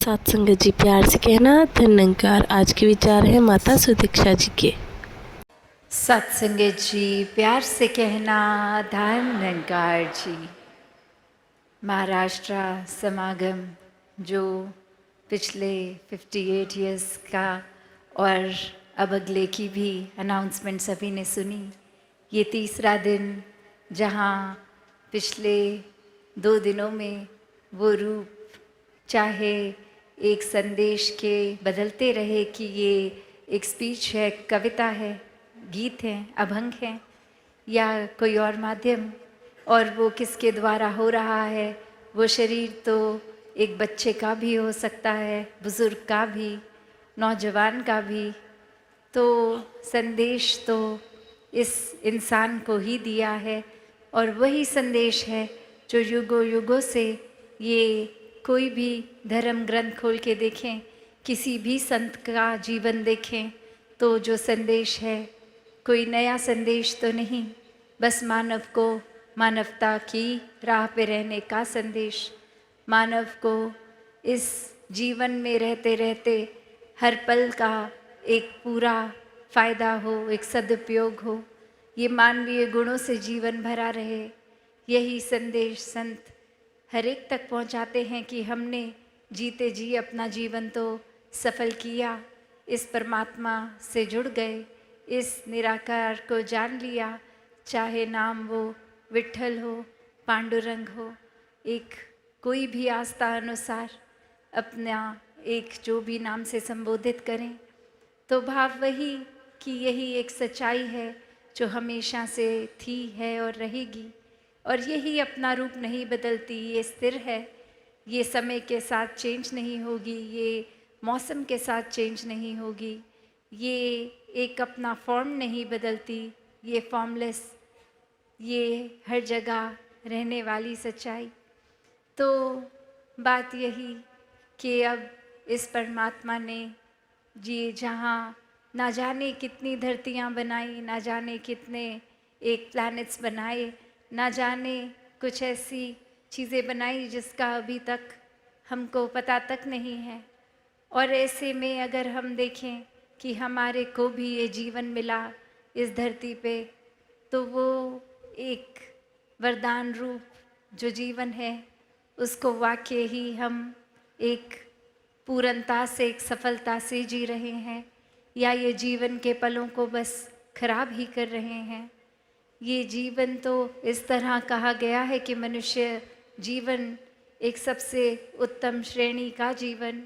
सत्संग जी प्यार से कहना धन्यकार। आज के विचार है माता सुदीक्षा जी के। सत्संग जी प्यार से कहना धन्यकार जी। महाराष्ट्र समागम जो पिछले 58 इयर्स का और अब अगले की भी अनाउंसमेंट सभी ने सुनी। ये तीसरा दिन जहाँ पिछले 2 दिनों में वो रूप चाहे एक संदेश के बदलते रहे कि ये एक स्पीच है, कविता है, गीत हैं, अभंग हैं या कोई और माध्यम, और वो किसके द्वारा हो रहा है। वो शरीर तो एक बच्चे का भी हो सकता है, बुज़ुर्ग का भी, नौजवान का भी। तो संदेश तो इस इंसान को ही दिया है और वही संदेश है जो युगों युगों से, ये कोई भी धर्म ग्रंथ खोल के देखें, किसी भी संत का जीवन देखें, तो जो संदेश है कोई नया संदेश तो नहीं, बस मानव को मानवता की राह पे रहने का संदेश, मानव को इस जीवन में रहते रहते हर पल का एक पूरा फायदा हो, एक सदुपयोग हो, ये मानवीय गुणों से जीवन भरा रहे। यही संदेश संत हर एक तक पहुंचाते हैं कि हमने जीते जी अपना जीवन तो सफल किया, इस परमात्मा से जुड़ गए, इस निराकार को जान लिया, चाहे नाम वो विट्ठल हो, पांडुरंग हो, एक कोई भी आस्था अनुसार अपना एक जो भी नाम से संबोधित करें, तो भाव वही कि यही एक सच्चाई है जो हमेशा से थी, है और रहेगी। और यही अपना रूप नहीं बदलती, ये स्थिर है, ये समय के साथ चेंज नहीं होगी, ये मौसम के साथ चेंज नहीं होगी, ये एक अपना फॉर्म नहीं बदलती, ये फॉर्मलेस, ये हर जगह रहने वाली सच्चाई। तो बात यही कि अब इस परमात्मा ने जी जहाँ ना जाने कितनी धरतियाँ बनाई, ना जाने कितने एक प्लैनेट्स बनाए, ना जाने कुछ ऐसी चीज़ें बनाई जिसका अभी तक हमको पता तक नहीं है। और ऐसे में अगर हम देखें कि हमारे को भी ये जीवन मिला इस धरती पे, तो वो एक वरदान रूप जो जीवन है, उसको वाकई ही हम एक पूर्णता से, एक सफलता से जी रहे हैं, या ये जीवन के पलों को बस खराब ही कर रहे हैं। ये जीवन तो इस तरह कहा गया है कि मनुष्य जीवन एक सबसे उत्तम श्रेणी का जीवन,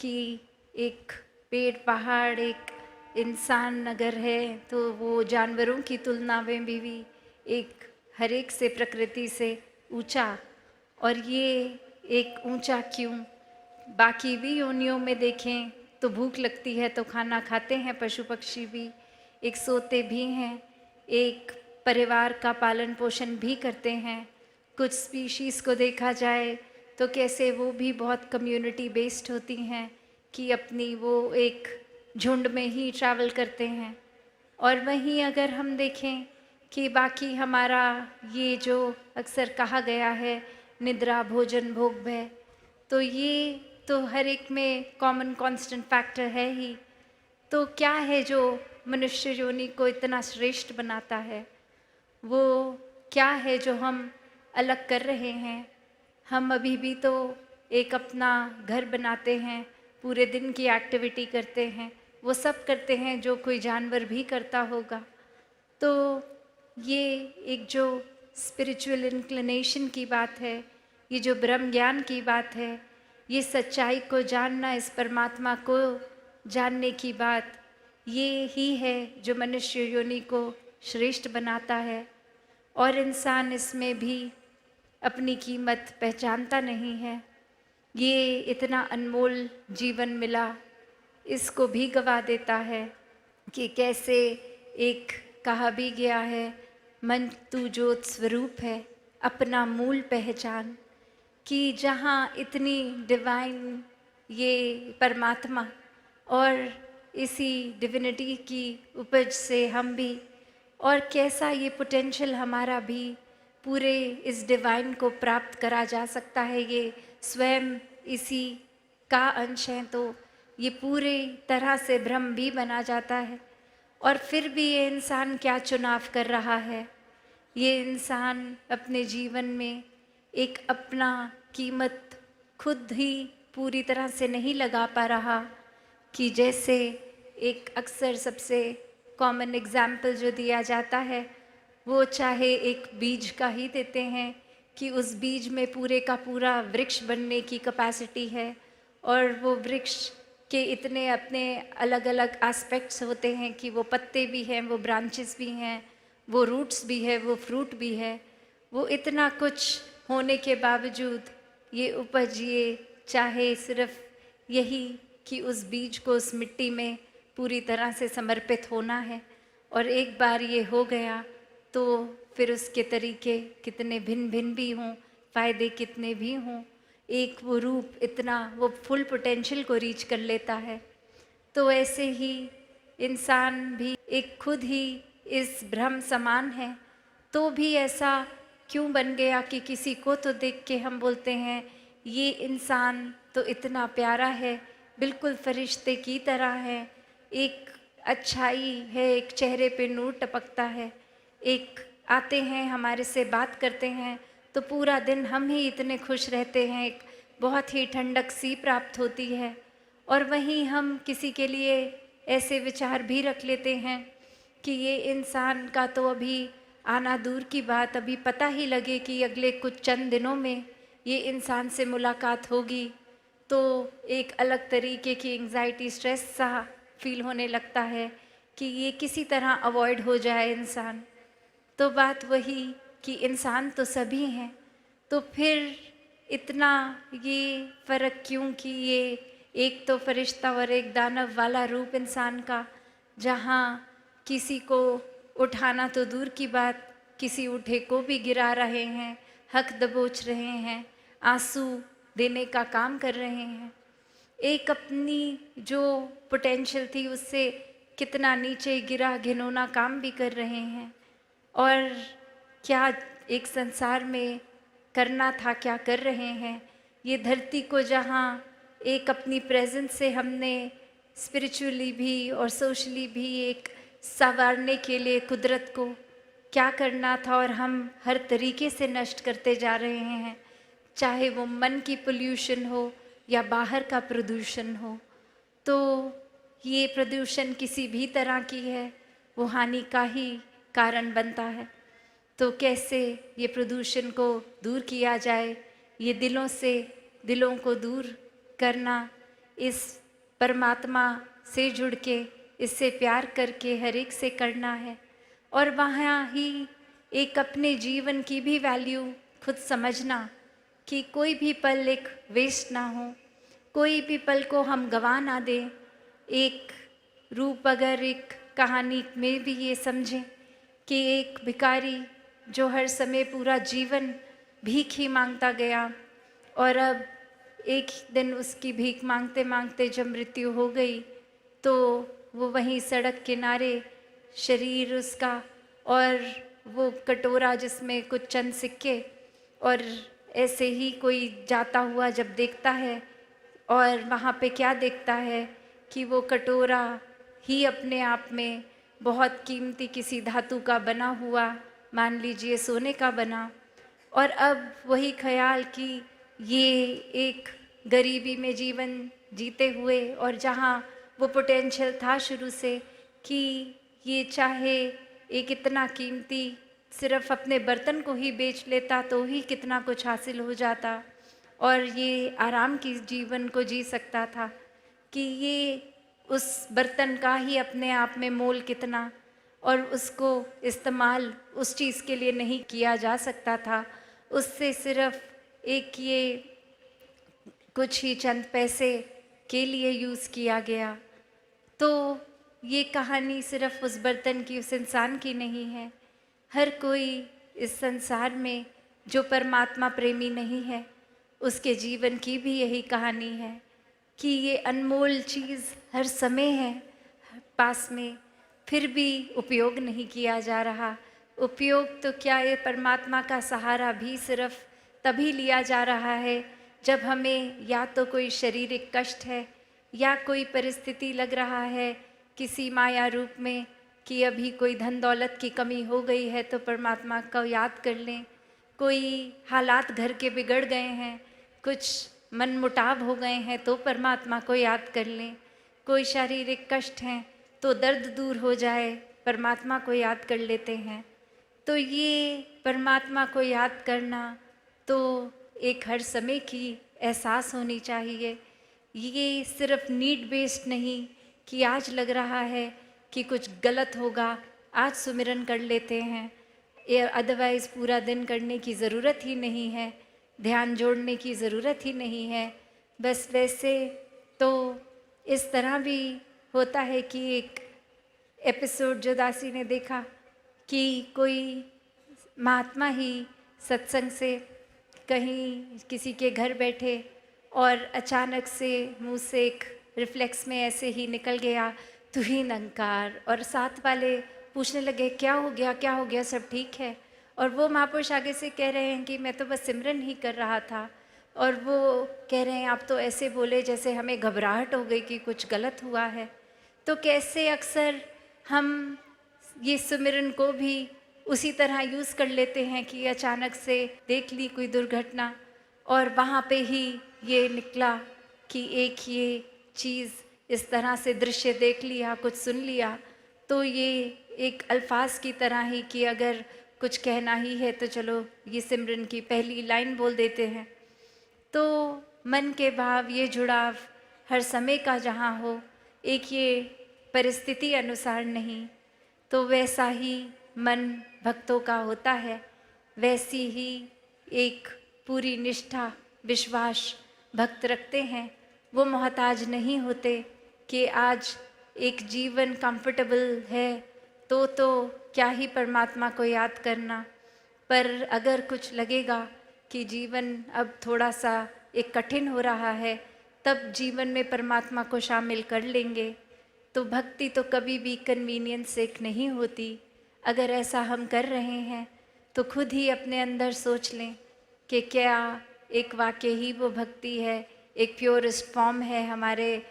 कि एक पेड़ पहाड़, एक इंसान अगर है तो वो जानवरों की तुलना में भी एक हर एक से प्रकृति से ऊंचा। और ये एक ऊंचा क्यों, बाकी भी योनियों में देखें तो भूख लगती है तो खाना खाते हैं, पशु पक्षी भी एक सोते भी हैं, एक परिवार का पालन पोषण भी करते हैं। कुछ स्पीशीज़ को देखा जाए तो कैसे वो भी बहुत कम्युनिटी बेस्ड होती हैं, कि अपनी वो एक झुंड में ही ट्रैवल करते हैं। और वहीं अगर हम देखें कि बाकी हमारा ये जो अक्सर कहा गया है निद्रा भोजन भोग भय, तो ये तो हर एक में कॉमन कांस्टेंट फैक्टर है ही। तो क्या है जो मनुष्य योनि को इतना श्रेष्ठ बनाता है, वो क्या है जो हम अलग कर रहे हैं। हम अभी भी तो एक अपना घर बनाते हैं, पूरे दिन की एक्टिविटी करते हैं, वो सब करते हैं जो कोई जानवर भी करता होगा। तो ये एक जो स्पिरिचुअल इंक्लिनेशन की बात है, ये जो ब्रह्म ज्ञान की बात है, ये सच्चाई को जानना, इस परमात्मा को जानने की बात, ये ही है जो मनुष्य योनि को श्रेष्ठ बनाता है। और इंसान इसमें भी अपनी कीमत पहचानता नहीं है। ये इतना अनमोल जीवन मिला, इसको भी गवा देता है। कि कैसे एक कहा भी गया है, मन तू ज्योत स्वरूप है, अपना मूल पहचान, कि जहाँ इतनी डिवाइन ये परमात्मा और इसी डिविनिटी की उपज से हम भी, और कैसा ये पोटेंशियल हमारा भी पूरे इस डिवाइन को प्राप्त करा जा सकता है, ये स्वयं इसी का अंश हैं तो ये पूरी तरह से भ्रम भी बना जाता है। और फिर भी ये इंसान क्या चुनाव कर रहा है, ये इंसान अपने जीवन में एक अपना कीमत खुद ही पूरी तरह से नहीं लगा पा रहा। कि जैसे एक अक्सर सबसे कॉमन एग्जाम्पल जो दिया जाता है वो चाहे एक बीज का ही देते हैं कि उस बीज में पूरे का पूरा वृक्ष बनने की कैपेसिटी है, और वो वृक्ष के इतने अपने अलग अलग एस्पेक्ट्स होते हैं कि वो पत्ते भी हैं, वो ब्रांचेस भी हैं, वो रूट्स भी है, वो फ्रूट भी है। वो इतना कुछ होने के बावजूद ये उपज, ये चाहे सिर्फ यही कि उस बीज को उस मिट्टी में पूरी तरह से समर्पित होना है, और एक बार ये हो गया तो फिर उसके तरीके कितने भिन्न भिन्न भी हों, फ़ायदे कितने भी हों, एक वो रूप इतना वो फुल पोटेंशियल को रीच कर लेता है। तो ऐसे ही इंसान भी एक खुद ही इस भ्रम समान है, तो भी ऐसा क्यों बन गया कि किसी को तो देख के हम बोलते हैं ये इंसान तो इतना प्यारा है, बिल्कुल फरिश्ते की तरह है, एक अच्छाई है, एक चेहरे पे नूर टपकता है, एक आते हैं हमारे से बात करते हैं तो पूरा दिन हम ही इतने खुश रहते हैं, एक बहुत ही ठंडक सी प्राप्त होती है। और वहीं हम किसी के लिए ऐसे विचार भी रख लेते हैं कि ये इंसान का तो अभी आना दूर की बात, अभी पता ही लगे कि अगले कुछ चंद दिनों में ये इंसान से मुलाकात होगी तो एक अलग तरीके की एंग्जाइटी, स्ट्रेस सा फील होने लगता है कि ये किसी तरह अवॉइड हो जाए इंसान। तो बात वही कि इंसान तो सभी हैं, तो फिर इतना ये फ़र्क क्यों कि ये एक तो फरिश्ता और एक दानव वाला रूप इंसान का, जहाँ किसी को उठाना तो दूर की बात, किसी उठे को भी गिरा रहे हैं, हक दबोच रहे हैं, आंसू देने का काम कर रहे हैं, एक अपनी जो पोटेंशियल थी उससे कितना नीचे गिरा घिनौना काम भी कर रहे हैं। और क्या एक संसार में करना था क्या कर रहे हैं। ये धरती को जहाँ एक अपनी प्रेजेंस से हमने स्पिरिचुअली भी और सोशली भी एक संवारने के लिए कुदरत को क्या करना था, और हम हर तरीके से नष्ट करते जा रहे हैं, चाहे वो मन की पोल्यूशन हो या बाहर का प्रदूषण हो। तो ये प्रदूषण किसी भी तरह की है वो हानि का ही कारण बनता है। तो कैसे ये प्रदूषण को दूर किया जाए, ये दिलों को दूर करना, इस परमात्मा से जुड़ के इससे प्यार करके हर एक से करना है। और वहाँ ही एक अपने जीवन की भी वैल्यू खुद समझना कि कोई भी पल एक वेस्ट ना हो, कोई भी पल को हम गवा ना दें। एक रूप अगर एक कहानी में भी ये समझें कि एक भिखारी जो हर समय पूरा जीवन भीख ही मांगता गया, और अब एक दिन उसकी भीख मांगते मांगते जब मृत्यु हो गई तो वो वहीं सड़क किनारे शरीर उसका और वो कटोरा जिसमें कुछ चंद सिक्के, और ऐसे ही कोई जाता हुआ जब देखता है और वहाँ पे क्या देखता है कि वो कटोरा ही अपने आप में बहुत कीमती किसी धातु का बना हुआ, मान लीजिए सोने का बना। और अब वही ख्याल कि ये एक गरीबी में जीवन जीते हुए, और जहाँ वो पोटेंशियल था शुरू से कि ये चाहे एक इतना कीमती सिर्फ अपने बर्तन को ही बेच लेता तो ही कितना कुछ हासिल हो जाता, और ये आराम की जीवन को जी सकता था, कि ये उस बर्तन का ही अपने आप में मोल कितना, और उसको इस्तेमाल उस चीज़ के लिए नहीं किया जा सकता था, उससे सिर्फ एक ये कुछ ही चंद पैसे के लिए यूज़ किया गया। तो ये कहानी सिर्फ उस बर्तन की, उस इंसान की नहीं है। हर कोई इस संसार में जो परमात्मा प्रेमी नहीं है उसके जीवन की भी यही कहानी है कि ये अनमोल चीज़ हर समय है पास में, फिर भी उपयोग नहीं किया जा रहा। उपयोग तो क्या, ये परमात्मा का सहारा भी सिर्फ तभी लिया जा रहा है जब हमें या तो कोई शारीरिक कष्ट है या कोई परिस्थिति लग रहा है किसी माया रूप में कि अभी कोई धन दौलत की कमी हो गई है, तो परमात्मा को याद कर लें। कोई हालात घर के बिगड़ गए हैं, कुछ मनमुटाव हो गए हैं, तो परमात्मा को याद कर लें। कोई शारीरिक कष्ट हैं तो दर्द दूर हो जाए, परमात्मा को याद कर लेते हैं। तो ये परमात्मा को याद करना तो एक हर समय की एहसास होनी चाहिए। ये सिर्फ नीड बेस्ड नहीं कि आज लग रहा है कि कुछ गलत होगा, आज सुमिरन कर लेते हैं, ये अदरवाइज़ पूरा दिन करने की ज़रूरत ही नहीं है, ध्यान जोड़ने की ज़रूरत ही नहीं है। बस वैसे तो इस तरह भी होता है कि एक एपिसोड जो दासी ने देखा कि कोई महात्मा ही सत्संग से कहीं किसी के घर बैठे और अचानक से मुंह से एक रिफ्लेक्स में ऐसे ही निकल गया, तू ही निरंकार। और साथ वाले पूछने लगे क्या हो गया, सब ठीक है? और वो महापुरुष आगे से कह रहे हैं कि मैं तो बस सिमरन ही कर रहा था। और वो कह रहे हैं आप तो ऐसे बोले जैसे हमें घबराहट हो गई कि कुछ गलत हुआ है। तो कैसे अक्सर हम ये सुमिरन को भी उसी तरह यूज़ कर लेते हैं कि अचानक से देख ली कोई दुर्घटना और वहाँ पे ही ये निकला कि एक ये चीज़ इस तरह से दृश्य देख लिया, कुछ सुन लिया, तो ये एक अल्फाज की तरह ही कि अगर कुछ कहना ही है तो चलो ये सिमरन की पहली लाइन बोल देते हैं। तो मन के भाव, ये जुड़ाव हर समय का जहाँ हो, एक ये परिस्थिति अनुसार नहीं, तो वैसा ही मन भक्तों का होता है, वैसी ही एक पूरी निष्ठा विश्वास भक्त रखते हैं। वो मोहताज नहीं होते कि आज एक जीवन कंफर्टेबल है तो क्या ही परमात्मा को याद करना, पर अगर कुछ लगेगा कि जीवन अब थोड़ा सा एक कठिन हो रहा है, तब जीवन में परमात्मा को शामिल कर लेंगे। तो भक्ति तो कभी भी कन्वीनियंस से नहीं होती। अगर ऐसा हम कर रहे हैं तो खुद ही अपने अंदर सोच लें कि क्या एक वाकई ही वो भक्ति है, एक प्योरेस्ट फॉर्म है हमारे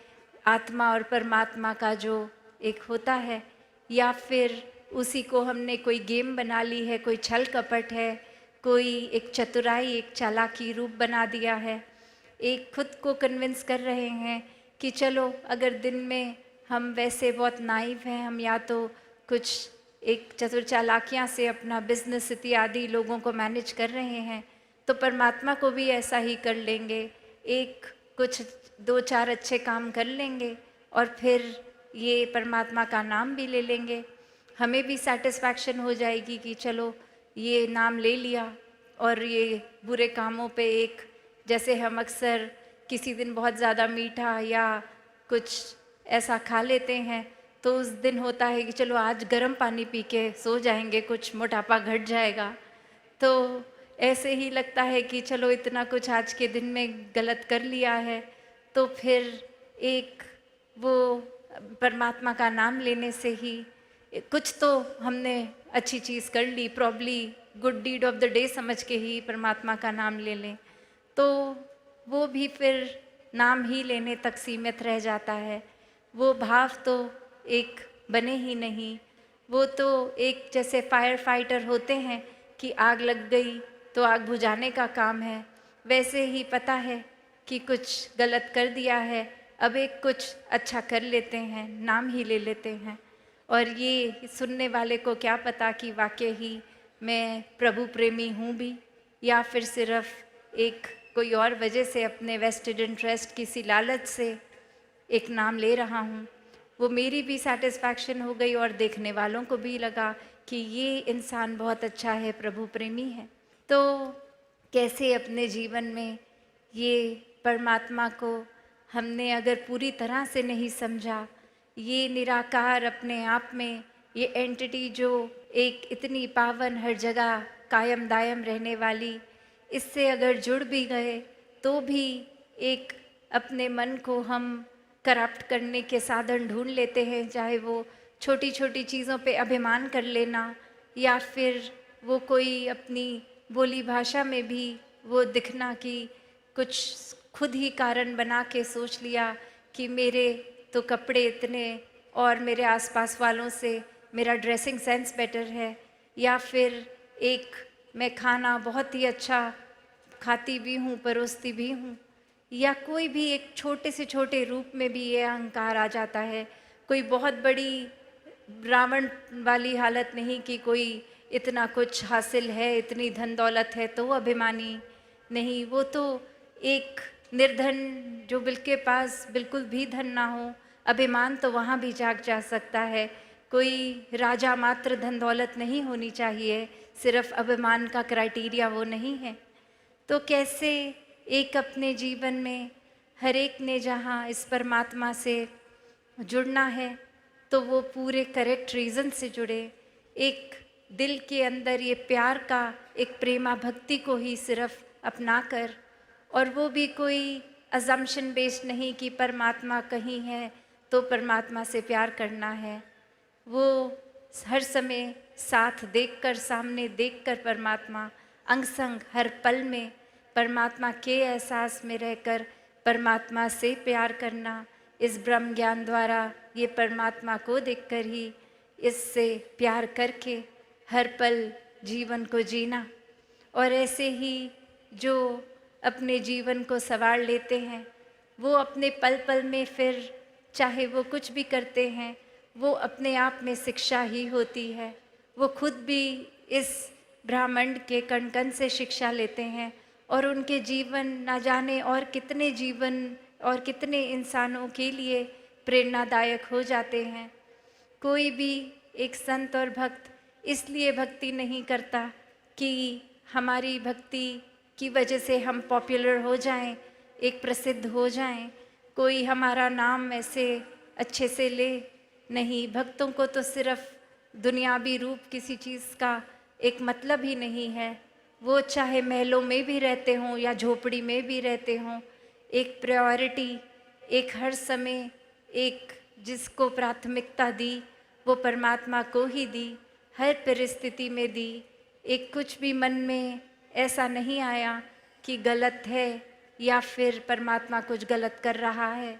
आत्मा और परमात्मा का जो एक होता है, या फिर उसी को हमने कोई गेम बना ली है, कोई छल कपट है, कोई एक चतुराई, एक चालाकी रूप बना दिया है। एक खुद को कन्विंस कर रहे हैं कि चलो अगर दिन में हम वैसे बहुत नाइव हैं, हम या तो कुछ एक चतुर चालाकियाँ से अपना बिजनेस इत्यादि लोगों को मैनेज कर रहे हैं, तो परमात्मा को भी ऐसा ही कर लेंगे। एक कुछ 2-4 अच्छे काम कर लेंगे और फिर ये परमात्मा का नाम भी ले लेंगे। हमें भी सेटिस्फैक्शन हो जाएगी कि चलो ये नाम ले लिया। और ये बुरे कामों पे एक, जैसे हम अक्सर किसी दिन बहुत ज़्यादा मीठा या कुछ ऐसा खा लेते हैं, तो उस दिन होता है कि चलो आज गर्म पानी पी के सो जाएंगे, कुछ मोटापा घट जाएगा। तो ऐसे ही लगता है कि चलो इतना कुछ आज के दिन में गलत कर लिया है, तो फिर एक वो परमात्मा का नाम लेने से ही कुछ तो हमने अच्छी चीज़ कर ली, probably good deed of the day समझ के ही परमात्मा का नाम ले लें, तो वो भी फिर नाम ही लेने तक सीमित रह जाता है। वो भाव तो एक बने ही नहीं। वो तो एक जैसे फायर फाइटर होते हैं कि आग लग गई तो आग बुझाने का काम है, वैसे ही पता है कि कुछ गलत कर दिया है, अब एक कुछ अच्छा कर लेते हैं, नाम ही ले लेते हैं। और ये सुनने वाले को क्या पता कि वाकई ही मैं प्रभु प्रेमी हूँ भी, या फिर सिर्फ एक कोई और वजह से अपने वेस्टेड इंटरेस्ट किसी लालच से एक नाम ले रहा हूँ। वो मेरी भी सेटिस्फैक्शन हो गई और देखने वालों को भी लगा कि ये इंसान बहुत अच्छा है, प्रभु प्रेमी है। तो कैसे अपने जीवन में ये परमात्मा को हमने अगर पूरी तरह से नहीं समझा, ये निराकार अपने आप में ये एंटिटी जो एक इतनी पावन हर जगह कायम दायम रहने वाली, इससे अगर जुड़ भी गए तो भी एक अपने मन को हम करप्ट करने के साधन ढूंढ लेते हैं, चाहे वो छोटी छोटी चीज़ों पे अभिमान कर लेना, या फिर वो कोई अपनी बोली भाषा में भी वो दिखना कि कुछ खुद ही कारण बना के सोच लिया कि मेरे तो कपड़े इतने और मेरे आसपास वालों से मेरा ड्रेसिंग सेंस बेटर है, या फिर एक मैं खाना बहुत ही अच्छा खाती भी हूँ, परोसती भी हूँ, या कोई भी एक छोटे से छोटे रूप में भी ये अहंकार आ जाता है। कोई बहुत बड़ी रावण वाली हालत नहीं कि कोई इतना कुछ हासिल है, इतनी धन दौलत है तो वो अभिमानी नहीं, वो तो एक निर्धन जो के पास बिल्कुल भी धन ना हो, अभिमान तो वहाँ भी जाग जा सकता है। कोई राजा मात्र धन दौलत नहीं होनी चाहिए, सिर्फ अभिमान का क्राइटेरिया वो नहीं है। तो कैसे एक अपने जीवन में हर एक ने जहाँ इस परमात्मा से जुड़ना है तो वो पूरे करेक्ट रीज़न से जुड़े, एक दिल के अंदर ये प्यार का एक प्रेमा भक्ति को ही सिर्फ अपना कर, और वो भी कोई अजम्पशन बेस्ड नहीं कि परमात्मा कहीं है तो परमात्मा से प्यार करना है। वो हर समय साथ देखकर, सामने देखकर परमात्मा, अंग संग हर पल में परमात्मा के एहसास में रहकर परमात्मा से प्यार करना, इस ब्रह्म ज्ञान द्वारा ये परमात्मा को देखकर ही इससे प्यार करके हर पल जीवन को जीना। और ऐसे ही जो अपने जीवन को संवार लेते हैं वो अपने पल पल में फिर चाहे वो कुछ भी करते हैं वो अपने आप में शिक्षा ही होती है। वो खुद भी इस ब्रह्मांड के कण कण से शिक्षा लेते हैं और उनके जीवन ना जाने और कितने जीवन और कितने इंसानों के लिए प्रेरणादायक हो जाते हैं। कोई भी एक संत और भक्त इसलिए भक्ति नहीं करता कि हमारी भक्ति की वजह से हम पॉपुलर हो जाएं, एक प्रसिद्ध हो जाएं, कोई हमारा नाम ऐसे अच्छे से ले। नहीं, भक्तों को तो सिर्फ दुनियावी रूप किसी चीज़ का एक मतलब ही नहीं है। वो चाहे महलों में भी रहते हों या झोपड़ी में भी रहते हों, एक प्रायोरिटी, एक हर समय एक जिसको प्राथमिकता दी वो परमात्मा को ही दी, हर परिस्थिति में दी। एक कुछ भी मन में ऐसा नहीं आया कि गलत है या फिर परमात्मा कुछ गलत कर रहा है।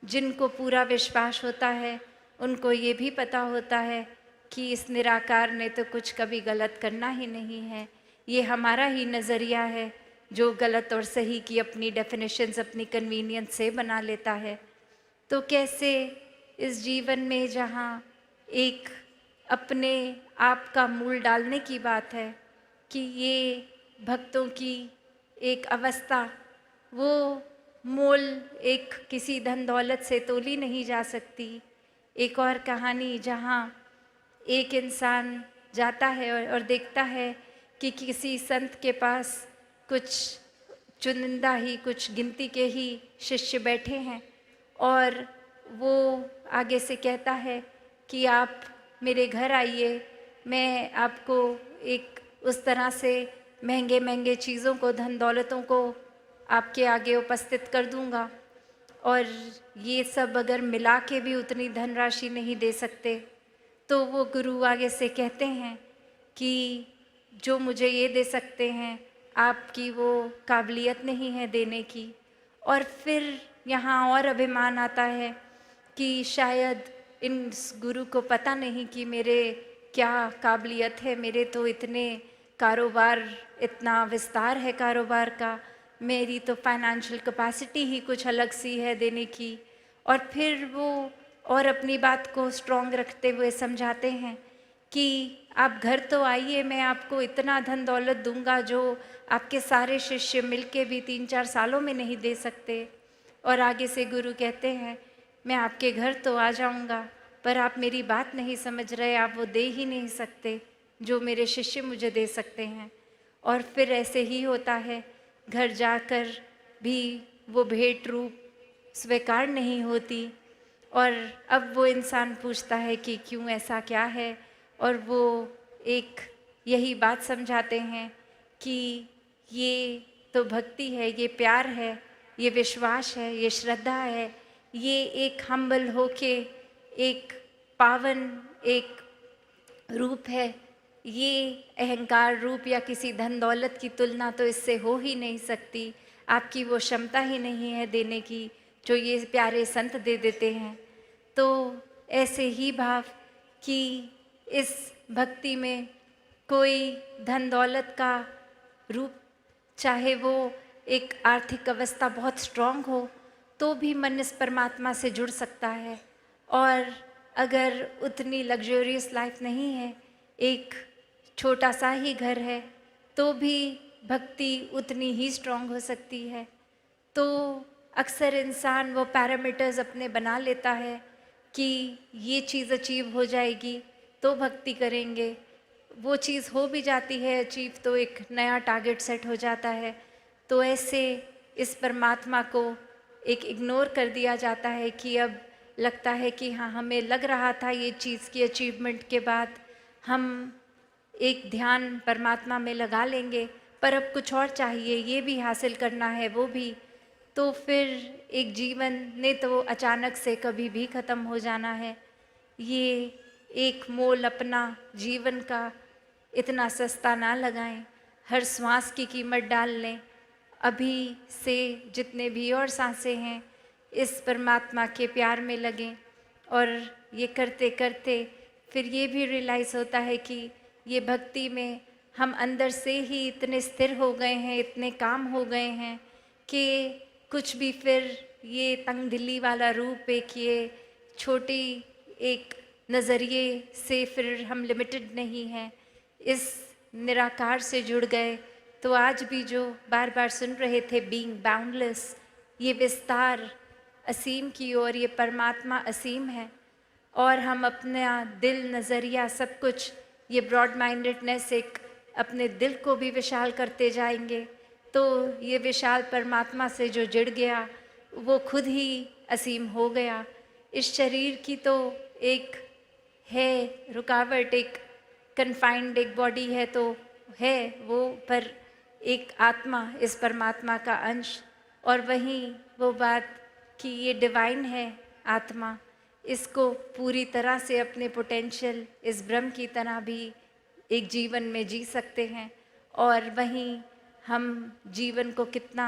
जिनको पूरा विश्वास होता है उनको ये भी पता होता है कि इस निराकार ने तो कुछ कभी गलत करना ही नहीं है। ये हमारा ही नज़रिया है जो गलत और सही की अपनी डेफिनेशंस अपनी कन्वीनियंस से बना लेता है। तो कैसे इस जीवन में जहाँ एक अपने आप का मूल डालने की बात है कि ये भक्तों की एक अवस्था, वो मोल एक किसी धन दौलत से तोली नहीं जा सकती। एक और कहानी जहाँ एक इंसान जाता है और देखता है कि किसी संत के पास कुछ चुनिंदा ही, कुछ गिनती के ही शिष्य बैठे हैं और वो आगे से कहता है कि आप मेरे घर आइए, मैं आपको एक उस तरह से महंगे महंगे चीज़ों को, धन दौलतों को आपके आगे उपस्थित कर दूंगा, और ये सब अगर मिला के भी उतनी धनराशि नहीं दे सकते तो वो गुरु आगे से कहते हैं कि जो मुझे ये दे सकते हैं आपकी वो काबिलियत नहीं है देने की। और फिर यहाँ और अभिमान आता है कि शायद इन गुरु को पता नहीं कि मेरे क्या काबिलियत है, मेरे तो इतने कारोबार, इतना विस्तार है कारोबार का, मेरी तो फाइनेंशियल कैपेसिटी ही कुछ अलग सी है देने की। और फिर वो और अपनी बात को स्ट्रॉन्ग रखते हुए समझाते हैं कि आप घर तो आइए, मैं आपको इतना धन दौलत दूंगा जो आपके सारे शिष्य मिलके भी 3-4 सालों में नहीं दे सकते। और आगे से गुरु कहते हैं मैं आपके घर तो आ जाऊंगा पर आप मेरी बात नहीं समझ रहे, आप वो दे ही नहीं सकते जो मेरे शिष्य मुझे दे सकते हैं। और फिर ऐसे ही होता है, घर जाकर भी वो भेंट रूप स्वीकार नहीं होती और अब वो इंसान पूछता है कि क्यों, ऐसा क्या है। और वो एक यही बात समझाते हैं कि ये तो भक्ति है, ये प्यार है, ये विश्वास है, ये श्रद्धा है, ये एक हम्बल होके एक पावन एक रूप है। ये अहंकार रूप या किसी धन दौलत की तुलना तो इससे हो ही नहीं सकती। आपकी वो क्षमता ही नहीं है देने की जो ये प्यारे संत दे देते हैं। तो ऐसे ही भाव कि इस भक्ति में कोई धन दौलत का रूप, चाहे वो एक आर्थिक अवस्था बहुत स्ट्रांग हो, तो भी मन इस परमात्मा से जुड़ सकता है। और अगर उतनी लग्जरियस लाइफ नहीं है, एक छोटा सा ही घर है, तो भी भक्ति उतनी ही स्ट्रांग हो सकती है। तो अक्सर इंसान वो पैरामीटर्स अपने बना लेता है कि ये चीज़ अचीव हो जाएगी तो भक्ति करेंगे, वो चीज़ हो भी जाती है अचीव तो एक नया टारगेट सेट हो जाता है। तो ऐसे इस परमात्मा को एक इग्नोर कर दिया जाता है कि अब लगता है कि हाँ, हमें लग रहा था ये चीज़ की अचीवमेंट के बाद हम एक ध्यान परमात्मा में लगा लेंगे, पर अब कुछ और चाहिए, ये भी हासिल करना है, वो भी। तो फिर एक जीवन ने तो अचानक से कभी भी ख़त्म हो जाना है। ये एक मोल अपना जीवन का इतना सस्ता ना लगाएं, हर श्वास की कीमत डाल लें। अभी से जितने भी और सांसें हैं इस परमात्मा के प्यार में लगें, और ये करते करते फिर ये भी रियलाइज़ होता है कि ये भक्ति में हम अंदर से ही इतने स्थिर हो गए हैं, इतने काम हो गए हैं कि कुछ भी फिर ये तंग दिली वाला रूप, एक ये छोटी एक नज़रिए से फिर हम लिमिटेड नहीं हैं, इस निराकार से जुड़ गए। तो आज भी जो बार बार सुन रहे थे बीइंग बाउंडलेस, ये विस्तार असीम की ओर, ये परमात्मा असीम है, और हम अपना दिल, नज़रिया, सब कुछ, ये ब्रॉड माइंडेडनेस एक अपने दिल को भी विशाल करते जाएंगे। तो ये विशाल परमात्मा से जो जुड़ गया वो खुद ही असीम हो गया। इस शरीर की तो एक है रुकावट, एक कन्फाइंड एक बॉडी है तो है वो, पर एक आत्मा इस परमात्मा का अंश, और वहीं वो बात कि ये डिवाइन है आत्मा, इसको पूरी तरह से अपने पोटेंशियल इस ब्रह्म की तरह भी एक जीवन में जी सकते हैं। और वहीं हम जीवन को कितना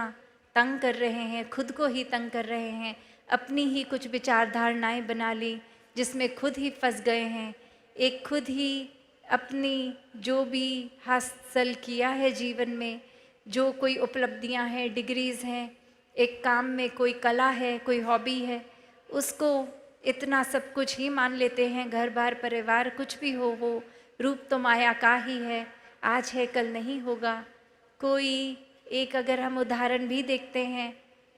तंग कर रहे हैं, खुद को ही तंग कर रहे हैं, अपनी ही कुछ विचारधारणाएं बना ली जिसमें खुद ही फंस गए हैं। एक खुद ही अपनी जो भी हासिल किया है जीवन में, जो कोई उपलब्धियां हैं, डिग्रीज़ हैं, एक काम में कोई कला है, कोई हॉबी है, उसको इतना सब कुछ ही मान लेते हैं। घर बार परिवार कुछ भी हो, वो रूप तो माया का ही है, आज है कल नहीं होगा। कोई एक अगर हम उदाहरण भी देखते हैं,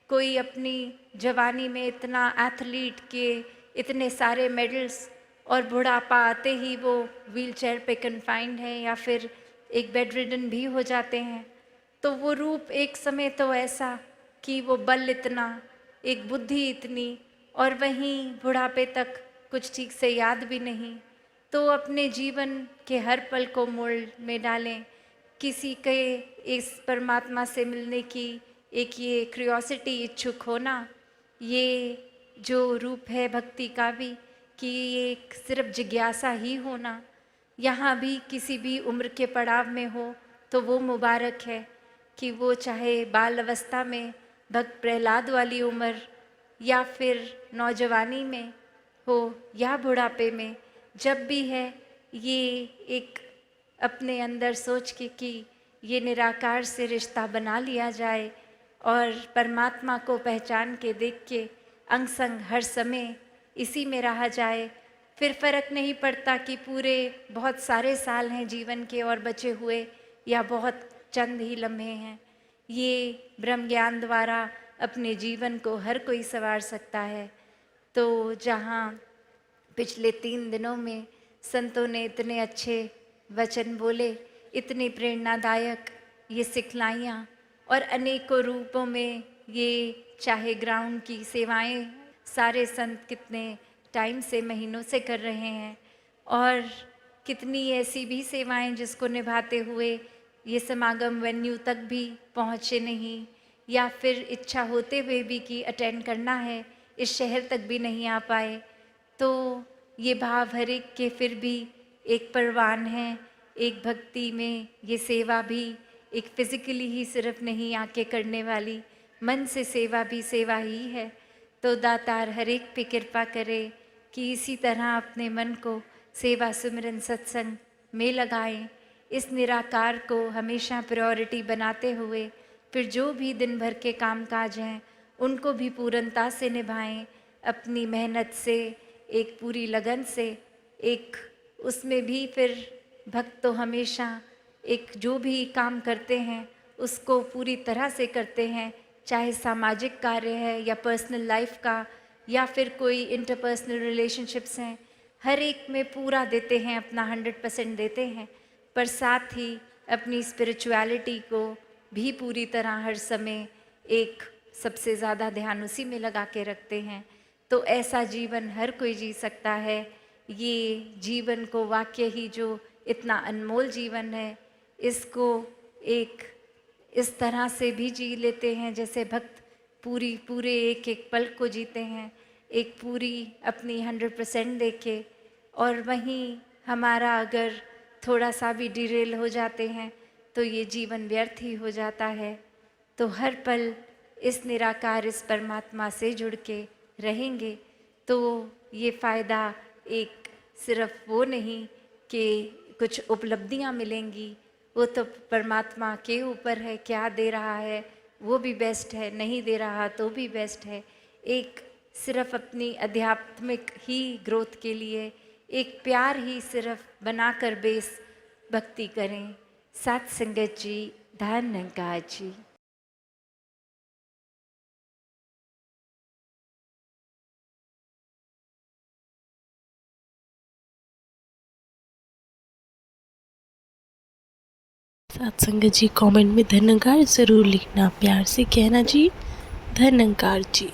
कोई अपनी जवानी में इतना एथलीट के इतने सारे मेडल्स, और बुढ़ापा आते ही वो व्हीलचेयर पे कन्फाइंड है या फिर एक बेड रिडन भी हो जाते हैं। तो वो रूप एक समय तो ऐसा कि वो बल इतना, एक बुद्धि इतनी, और वहीं बुढ़ापे तक कुछ ठीक से याद भी नहीं। तो अपने जीवन के हर पल को मोड़ में डालें, किसी के इस परमात्मा से मिलने की एक ये क्यूरियोसिटी, इच्छुक होना, ये जो रूप है भक्ति का भी, कि ये एक सिर्फ जिज्ञासा ही होना, यहाँ भी किसी भी उम्र के पड़ाव में हो तो वो मुबारक है कि वो चाहे बाल अवस्था में, भक्त प्रहलाद वाली उम्र, या फिर नौजवानी में हो या बुढ़ापे में, जब भी है ये एक अपने अंदर सोच के कि ये निराकार से रिश्ता बना लिया जाए और परमात्मा को पहचान के देख के अंग संग हर समय इसी में रहा जाए। फिर फर्क नहीं पड़ता कि पूरे बहुत सारे साल हैं जीवन के और बचे हुए, या बहुत चंद ही लम्हे हैं। ये ब्रह्म ज्ञान द्वारा अपने जीवन को हर कोई संवार सकता है। तो जहाँ पिछले 3 दिनों में संतों ने इतने अच्छे वचन बोले, इतनी प्रेरणादायक ये सिखलाइयाँ, और अनेकों रूपों में ये चाहे ग्राउंड की सेवाएं सारे संत कितने टाइम से, महीनों से कर रहे हैं, और कितनी ऐसी भी सेवाएं जिसको निभाते हुए ये समागम वेन्यू तक भी पहुँचे नहीं, या फिर इच्छा होते हुए भी कि अटेंड करना है, इस शहर तक भी नहीं आ पाए। तो ये भाव हर एक के फिर भी एक परवान है। एक भक्ति में ये सेवा भी एक फिज़िकली ही सिर्फ नहीं आके करने वाली, मन से सेवा भी सेवा ही है। तो दातार हर एक पे कृपा करे कि इसी तरह अपने मन को सेवा सिमरन सत्संग में लगाएं। इस निराकार को हमेशा प्रायोरिटी बनाते हुए फिर जो भी दिन भर के कामकाज हैं उनको भी पूर्णता से निभाएं, अपनी मेहनत से, एक पूरी लगन से। एक उसमें भी फिर भक्त तो हमेशा एक जो भी काम करते हैं उसको पूरी तरह से करते हैं, चाहे सामाजिक कार्य है या पर्सनल लाइफ का या फिर कोई इंटरपर्सनल रिलेशनशिप्स हैं, हर एक में पूरा देते हैं, अपना 100% देते हैं। पर साथ ही अपनी स्पिरिचुअलिटी को भी पूरी तरह हर समय एक सबसे ज़्यादा ध्यान उसी में लगा के रखते हैं। तो ऐसा जीवन हर कोई जी सकता है। ये जीवन को वाकई ही जो इतना अनमोल जीवन है, इसको एक इस तरह से भी जी लेते हैं जैसे भक्त पूरे एक एक पल को जीते हैं, एक पूरी अपनी 100% देके। और वहीं हमारा अगर थोड़ा सा भी डिरेल हो जाते हैं तो ये जीवन व्यर्थ ही हो जाता है। तो हर पल इस निराकार, इस परमात्मा से जुड़ के रहेंगे तो ये फ़ायदा एक सिर्फ वो नहीं कि कुछ उपलब्धियां मिलेंगी, वो तो परमात्मा के ऊपर है, क्या दे रहा है वो भी बेस्ट है, नहीं दे रहा तो भी बेस्ट है। एक सिर्फ अपनी आध्यात्मिक ही ग्रोथ के लिए एक प्यार ही सिर्फ बनाकर बेस भक्ति करें। साथ संगत जी, धन्यवाद जी। सत्संग जी कमेंट में धन्यवाद ज़रूर लिखना, प्यार से कहना जी, धन्यवाद जी।